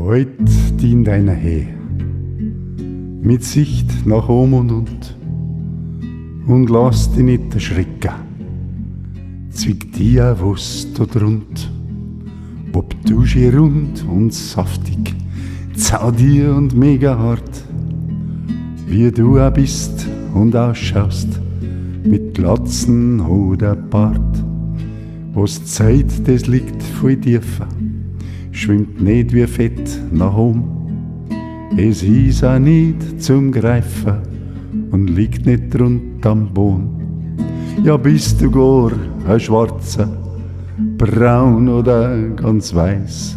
Halt die in deiner Höhe, mit Sicht nach oben und lass dich nicht erschrecken. Zwick dir was da drunt, ob du schon rund und saftig, zau dir und mega hart, wie du auch bist und ausschaust, mit Glatzen oder Bart. Was Zeit, das liegt voll tiefer, schwimmt nicht wie Fett nach oben. Es ist auch nicht zum Greifen und liegt nicht drunter am Boden. Ja, bist du gar ein Schwarzer, braun oder ganz weiß,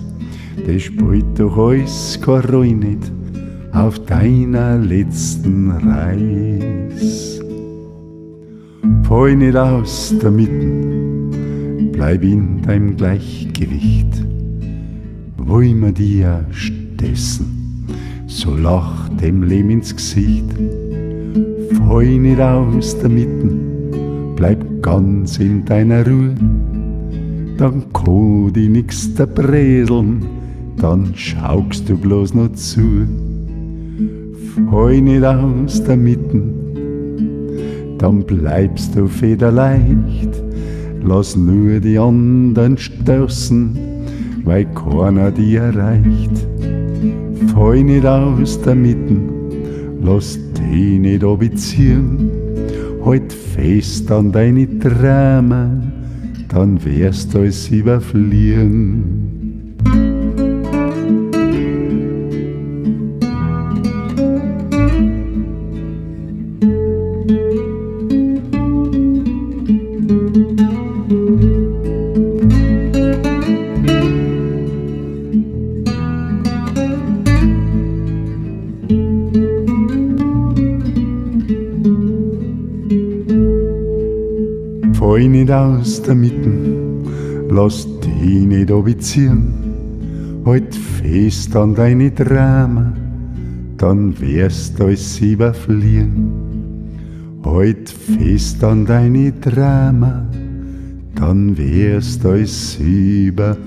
das spielt doch alles keine Rolle nicht auf deiner letzten Reis. Fall nicht aus der Mitte, bleib in deinem Gleichgewicht. Wollen wir dir stessen, so lach dem Leben ins Gesicht. Fall nicht aus der Mitte, bleib ganz in deiner Ruhe. Dann kann dich nix da bräseln, dann schaust du bloß noch zu. Fall nicht aus der Mitte, dann bleibst du federleicht. Lass nur die anderen stoßen, weil keiner die erreicht. Fall nicht aus der Mitte, lass dich nicht abziehen. Halt fest an deine Träume, dann wirst du alles überfliegen. Fall nicht aus der Mitte, lass dich nicht abziehen. Halt fest an deine Träume, dann wirst du alles überfliegen. Halt fest an deine Träume, dann wirst du alles überfliegen.